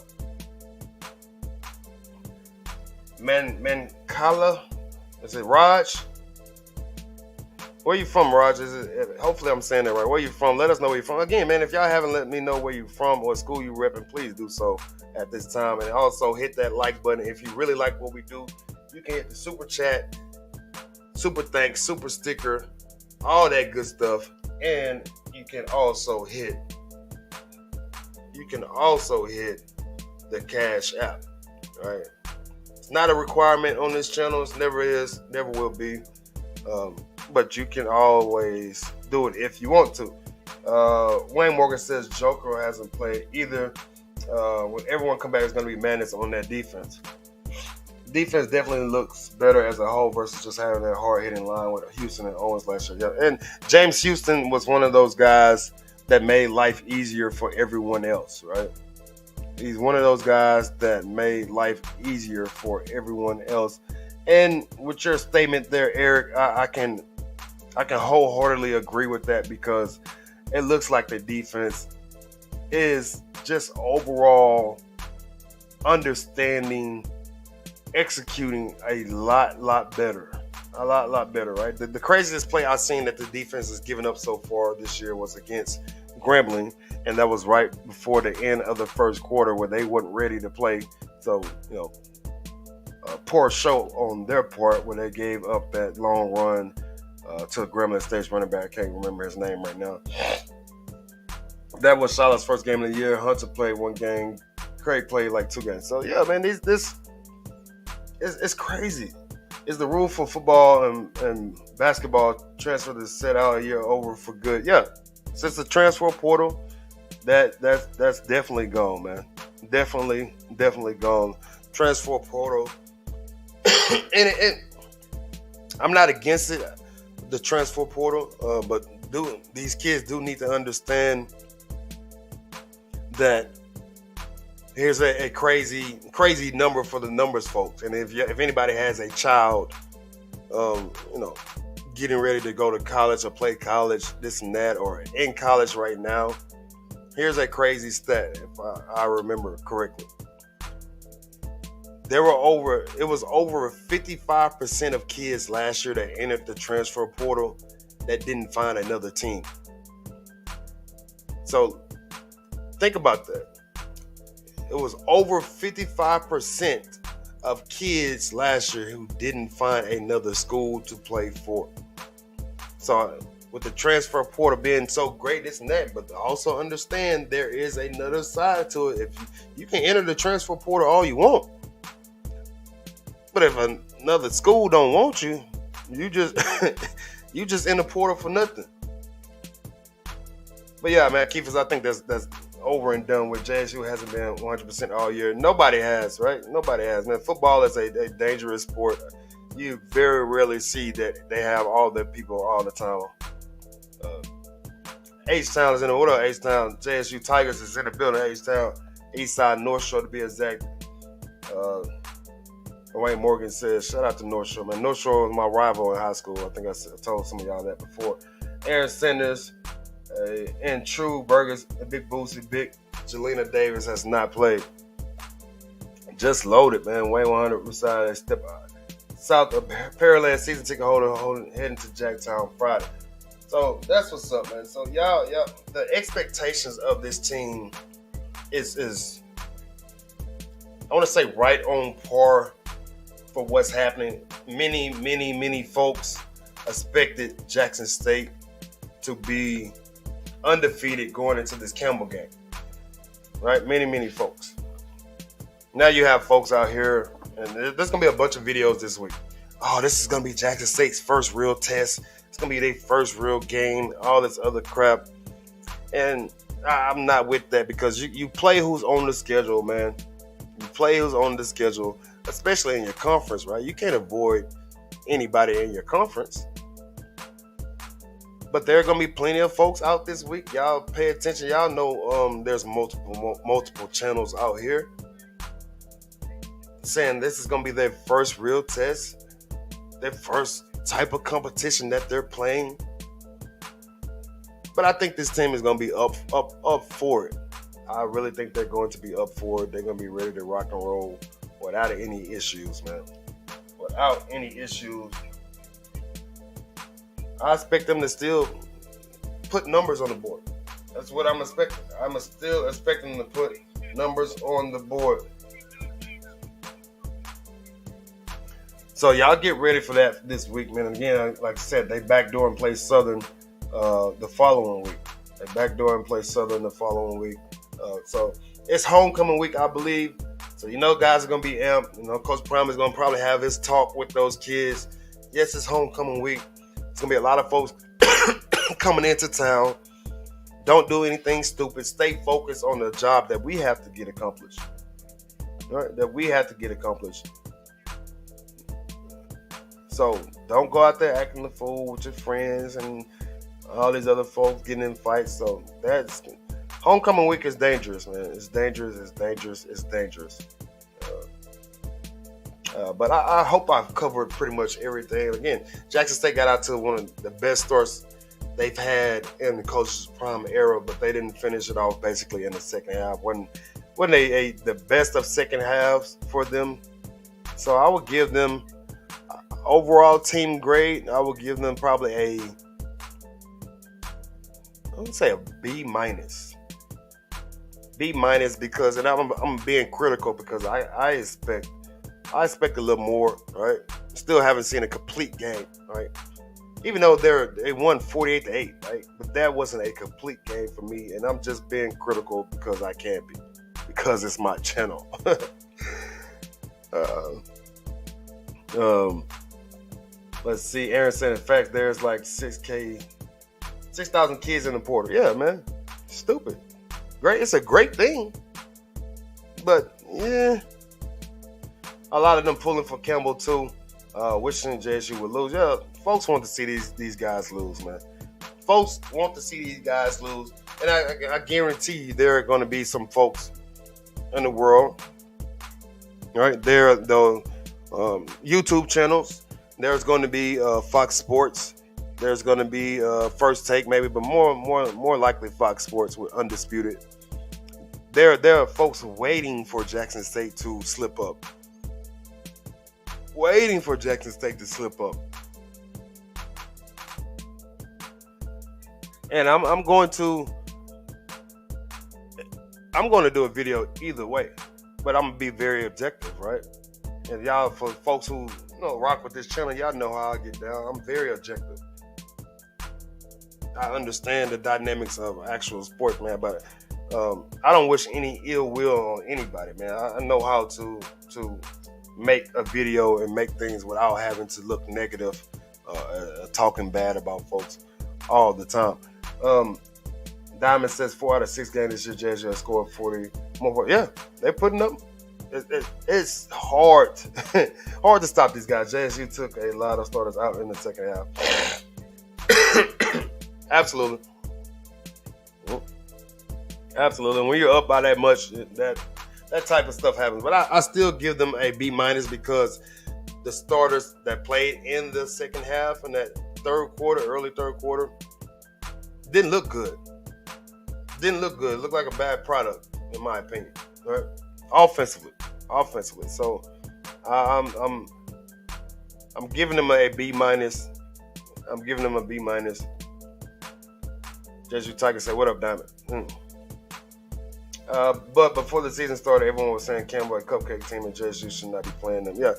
Mancala, is it Raj? Where you from, Raj? Hopefully I'm saying that right. Where you from? Let us know where you're from. Again, man, if y'all haven't let me know where you from or school you repping, please do so at this time. And also hit that like button. If you really like what we do, you can hit the super chat, super thanks, super sticker, all that good stuff. And you can also hit the Cash app. All right. It's not a requirement on this channel. It never is, never will be. But you can always do it if you want to. Wayne Morgan says Joker hasn't played either. When everyone come back, it's going to be madness on that defense. Defense definitely looks better as a whole versus just having that hard-hitting line with Houston and Owens last year. Yeah. And James Houston was one of those guys that made life easier for everyone else, right? He's one of those guys that made life easier for everyone else. And with your statement there, Eric, I can wholeheartedly agree with that because it looks like the defense is just overall understanding, executing a lot better. A lot better, right? The craziest play I've seen that the defense has given up so far this year was against Grambling, and that was right before the end of the first quarter where they weren't ready to play. So, a poor show on their part when they gave up that long run to Gremlin State's running back. I can't remember his name right now. That was Charlotte's first game of the year. Hunter played 1 game. Craig played like 2 games. So yeah, man, this it's crazy. Is the rule for football and basketball transfer to set out a year over for good? Yeah, since the transfer portal, that's definitely gone, man. Definitely gone. Transfer portal. and I'm not against it, the transfer portal, but these kids do need to understand that here's a crazy number for the numbers, folks. And if anybody has a child, getting ready to go to college or play college, this and that, or in college right now, here's a crazy stat, if I remember correctly. It was over 55% of kids last year that entered the transfer portal that didn't find another team. So think about that. It was over 55% of kids last year who didn't find another school to play for. So with the transfer portal being so great, this and that, but also understand there is another side to it. If you can enter the transfer portal all you want, but if another school don't want you, you just in the portal for nothing. But yeah, man, Keefers, I think that's over and done with. JSU hasn't been 100% all year. Nobody has, right? Nobody has, man. Football is a dangerous sport. You very rarely see that they have all the people all the time. H-Town is in the what up, H-Town? JSU Tigers is in the building, H-Town. East Side, North Shore to be exact. Wayne Morgan says, shout out to North Shore, man. North Shore was my rival in high school. I think I told some of y'all that before. Aaron Sanders and True Burgers, and Big Boosie, Big Jelena Davis has not played. Just loaded, man. Wayne 100 reside step South of Pearland season ticket holder heading to Jacktown Friday. So that's what's up, man. So y'all, the expectations of this team is I want to say right on par for what's happening. Many folks expected Jackson State to be undefeated going into this Campbell game. Right? Many folks. Now you have folks out here, and there's going to be a bunch of videos this week. Oh, this is going to be Jackson State's first real test. It's going to be their first real game, all this other crap. And I'm not with that because you play who's on the schedule, man. You play who's on the schedule, especially in your conference, right? You can't avoid anybody in your conference. But there are going to be plenty of folks out this week. Y'all pay attention. Y'all know there's multiple channels out here saying this is going to be their first real test, their first type of competition that they're playing. But I think this team is going to be up for it. I really think they're going to be up for it. They're going to be ready to rock and roll without any issues, man. Without any issues. I expect them to still put numbers on the board. That's what I'm expecting. I'm still expecting them to put numbers on the board. So y'all get ready for that this week, man. And again, like I said, they backdoor and play Southern the following week. They backdoor and play Southern the following week. So it's homecoming week, I believe. So guys are gonna be amped. Coach Prime is gonna probably have his talk with those kids. Yes, it's homecoming week. It's gonna be a lot of folks coming into town. Don't do anything stupid. Stay focused on the job that we have to get accomplished. All right, that we have to get accomplished. So don't go out there acting the fool with your friends and all these other folks getting in fights. So that's homecoming week is dangerous, man. It's dangerous. But I hope I've covered pretty much everything. Again, Jackson State got out to one of the best starts they've had in the Coach's Prime era, but they didn't finish it off basically in the second half. Wasn't the best of second halves for them. So I would give them overall team grade. I would give them probably I would say a B minus. B minus because, and I'm being critical because I expect a little more, right? Still haven't seen a complete game, right? Even though they won 48-8, right? But that wasn't a complete game for me, and I'm just being critical because I can be, because it's my channel. Let's see. Aaron said, in fact, there's like 6,000 kids in the portal. Yeah, man, stupid. Great, it's a great thing, but yeah. A lot of them pulling for Campbell too, wishing JSU would lose. Yeah, folks want to see these guys lose, man. Folks want to see these guys lose, and I guarantee you there are going to be some folks in the world, right? There are the YouTube channels. There's going to be Fox Sports. There's going to be First Take, maybe, but more likely Fox Sports with Undisputed. There are folks waiting for Jackson State to slip up. Waiting for Jackson State to slip up. And I'm going to do a video either way, but I'm gonna be very objective, right? And y'all, for folks who rock with this channel, y'all know how I get down. I'm very objective. I understand the dynamics of actual sports, man, but I don't wish any ill will on anybody, man. I know how to make a video and make things without having to look negative, talking bad about folks all the time. Diamond says 4 out of 6 games this year, JSU scored 40 more. Yeah, they're putting up. It's hard to stop these guys. JSU took a lot of starters out in the second half. Absolutely. Absolutely. When you're up by that much, that type of stuff happens. But I still give them a B minus because the starters that played in the second half and that third quarter, early third quarter, didn't look good. Didn't look good. It looked like a bad product, in my opinion. Right? Offensively. So I'm giving them a B minus. I'm giving them a B minus. Jesu Tiger said, "What up, Diamond?" But before the season started, everyone was saying Campbell and Cupcake team and Jesu should not be playing them. Yeah,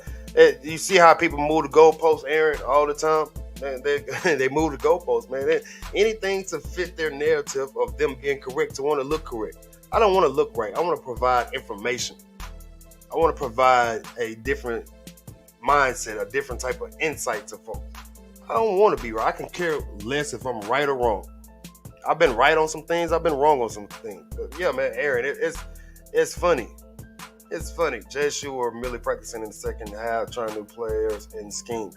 you see how people move the goalposts, Aaron, all the time. They move the goalposts, man. Anything to fit their narrative of them being correct, to want to look correct. I don't want to look right. I want to provide information. I want to provide a different mindset, a different type of insight to folks. I don't want to be right. I can care less if I'm right or wrong. I've been right on some things. I've been wrong on some things. But yeah, man, Aaron, it's funny. It's funny. JSU are merely practicing in the second half, trying new players and schemes.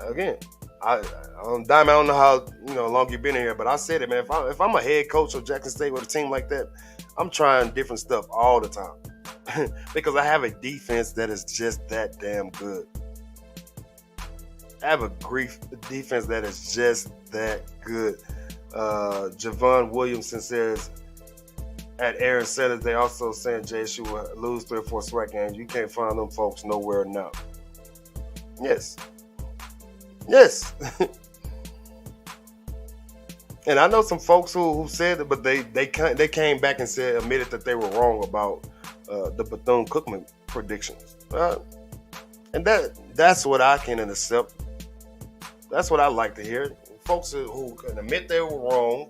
Again, Diamond, I don't know how long you've been here, but I said it, man. If I'm a head coach of Jackson State with a team like that, I'm trying different stuff all the time because I have a defense that is just that damn good. I have a defense that is just that good. Javon Williamson says at Aaron Sanders, they also saying JSU will lose 3 or 4 SWAC games. You can't find them folks nowhere now. Yes. And I know some folks who said it, but they came back and admitted that they were wrong about the Bethune Cookman predictions. And that's what I can accept. That's what I like to hear. Folks who can admit they were wrong,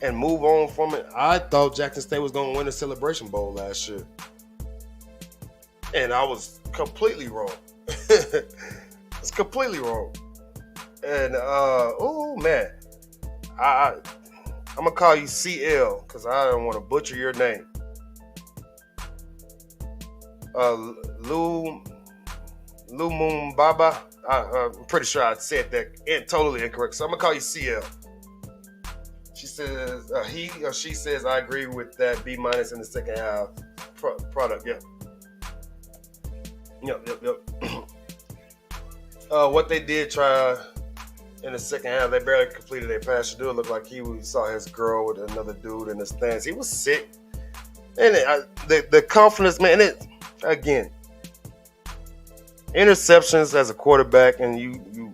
and move on from it. I thought Jackson State was going to win the Celebration Bowl last year. And I was completely wrong. It's completely wrong. And, man. I'm going to call you CL because I don't want to butcher your name. Lumumbaba. I'm pretty sure I said that totally incorrect. So I'm going to call you CL. She says, he or she says, I agree with that B minus in the second half product. Yeah. Yep. What they did try in the second half, they barely completed their pass. Shedeur looked like he saw his girl with another dude in the stands. He was sick. And the confidence, man, again, interceptions as a quarterback, and you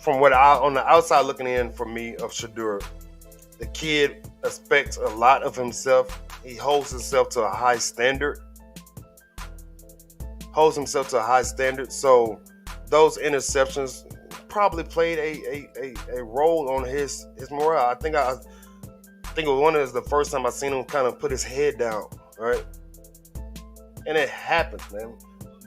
from what on the outside looking in for me of Shedeur, the kid expects a lot of himself. He holds himself to a high standard. So those interceptions probably played a role on his morale. I think it was the first time I seen him kind of put his head down, right? And it happens, man.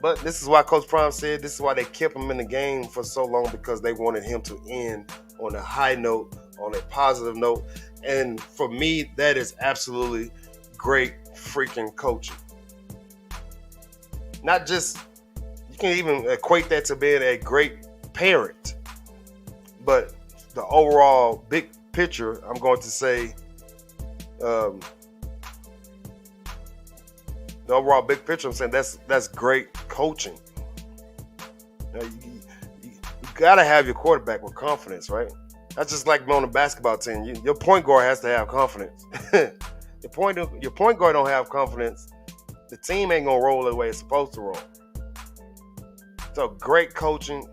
But this is why Coach Prime said this is why they kept him in the game for so long, because they wanted him to end on a high note, on a positive note. And for me, that is absolutely great freaking coaching. Not just, you can even equate that to being a great parent, but the overall big picture, I'm going to say, the overall big picture, I'm saying that's great coaching. You gotta have your quarterback with confidence, right? That's just like on a basketball team. Your point guard has to have confidence. your point guard don't have confidence, the team ain't gonna roll the way it's supposed to roll. So great coaching,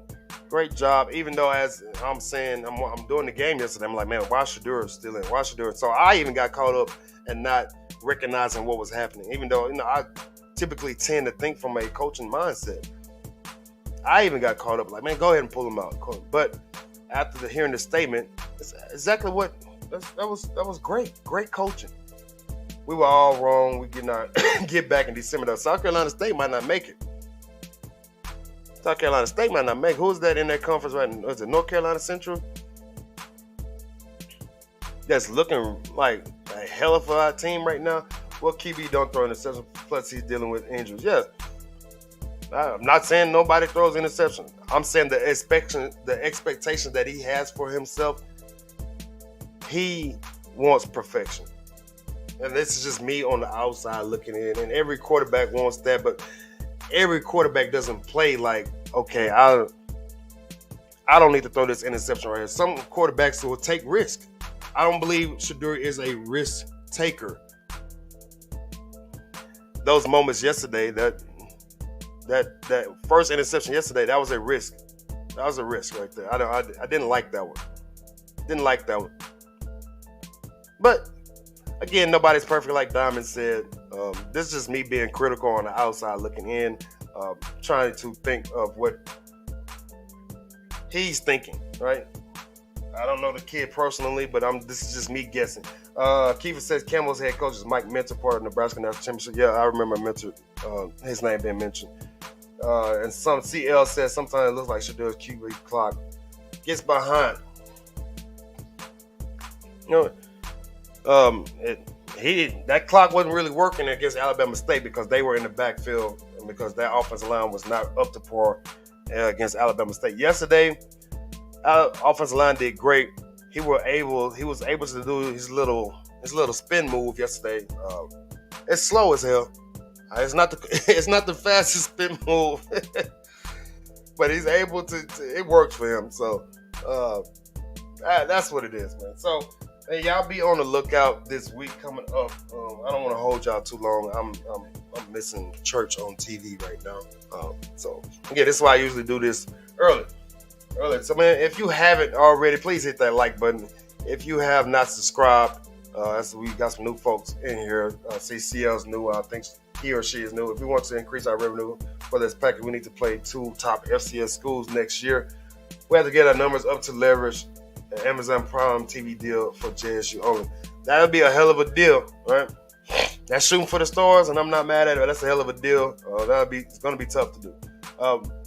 great job. Even though, as I'm saying, I'm doing the game yesterday, I'm like, man, why Shedeur still in? Why Shedeur? So I even got caught up and not recognizing what was happening. Even though I typically tend to think from a coaching mindset, I even got caught up like, man, go ahead and pull him out. But after hearing the statement, it's exactly what that was great coaching. We were all wrong. We did not get back in December. Though South Carolina State might not make it. Who's that in that conference right now? Is it North Carolina Central? That's looking like a hell of a team right now. Well, QB don't throw interceptions, plus he's dealing with injuries. Yeah. I'm not saying nobody throws interception. I'm saying the expectation that he has for himself, he wants perfection. And this is just me on the outside looking in. And every quarterback wants that, but every quarterback doesn't play like, okay, I don't need to throw this interception right here. Some quarterbacks will take risk. I don't believe Shedeur is a risk taker. Those moments yesterday, that first interception yesterday, that was a risk. That was a risk right there. I didn't like that one. Didn't like that one. But again, nobody's perfect, like Diamond said. This is just me being critical on the outside looking in, trying to think of what he's thinking, right? I don't know the kid personally, but this is just me guessing. Kiefer says Campbell's head coach is Mike Mentor, part of Nebraska National Championship. Yeah, I remember Mentor, his name being mentioned. And some CL says sometimes it looks like Shedeur's QB clock gets behind. You know, that clock wasn't really working against Alabama State because they were in the backfield and because that offensive line was not up to par against Alabama State. Yesterday, offensive line did great. He was able to do his little spin move yesterday. It's slow as hell. It's not the fastest spin move, but he's able to. It works for him. So that's what it is, man. So hey, y'all be on the lookout this week coming up. I don't want to hold y'all too long. I'm missing church on TV right now. So yeah, this is why I usually do this early. So man, if you haven't already, please hit that like button. If you have not subscribed, we got some new folks in here. CCL's new. I think he or she is new. If we want to increase our revenue for this package, we need to play 2 top FCS schools next year. We have to get our numbers up to leverage an Amazon Prime TV deal for JSU only. That would be a hell of a deal, right? That's shooting for the stars, and I'm not mad at it. But that's a hell of a deal. It's going to be tough to do.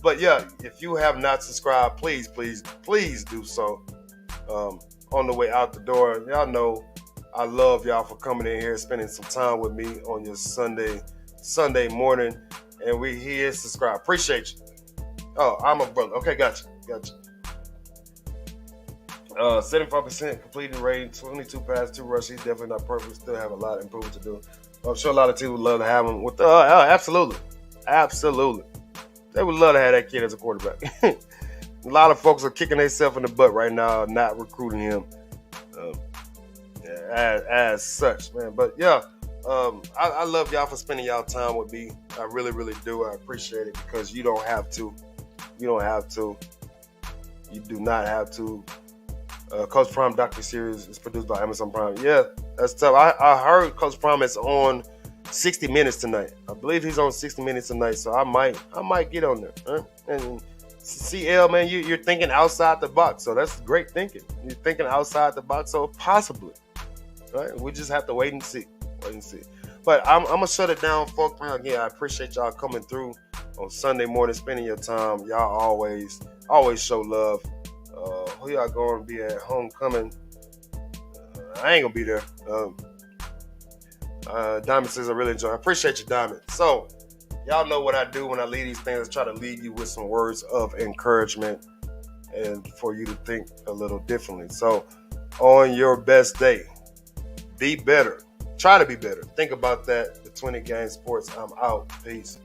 But yeah, if you have not subscribed, please do so. On the way out the door, y'all know I love y'all for coming in here, spending some time with me on your Sunday morning, and we here subscribe. Appreciate you. Oh, I'm a brother. Okay, gotcha. 75% completing rating, 22 passes, 2 rushes. He's definitely not perfect. Still have a lot of improvement to do. I'm sure a lot of teams would love to have him. Absolutely. They would love to have that kid as a quarterback. A lot of folks are kicking themselves in the butt right now, not recruiting him as such, man. But yeah, I love y'all for spending y'all time with me. I really, really do. I appreciate it because you don't have to. You do not have to. Coach Prime Doctor Series is produced by Amazon Prime. Yeah, that's tough. I heard Coach Prime is on 60 Minutes tonight. I believe he's on 60 Minutes tonight, so I might get on there. Right? And CL, man, you're thinking outside the box, so that's great thinking. You're thinking outside the box, so possibly, right? We just have to wait and see. But I'm gonna shut it down, folks. Man, again, I appreciate y'all coming through on Sunday morning, spending your time. Y'all always show love. Who y'all going to be at homecoming? I ain't gonna be there. Diamond says I really enjoy. I appreciate you, Diamond. So y'all know what I do when I lead these things. I try to lead you with some words of encouragement and for you to think a little differently. So on your best day, be better. Try to be better. Think about that. The 20 Game Sports. I'm out. Peace.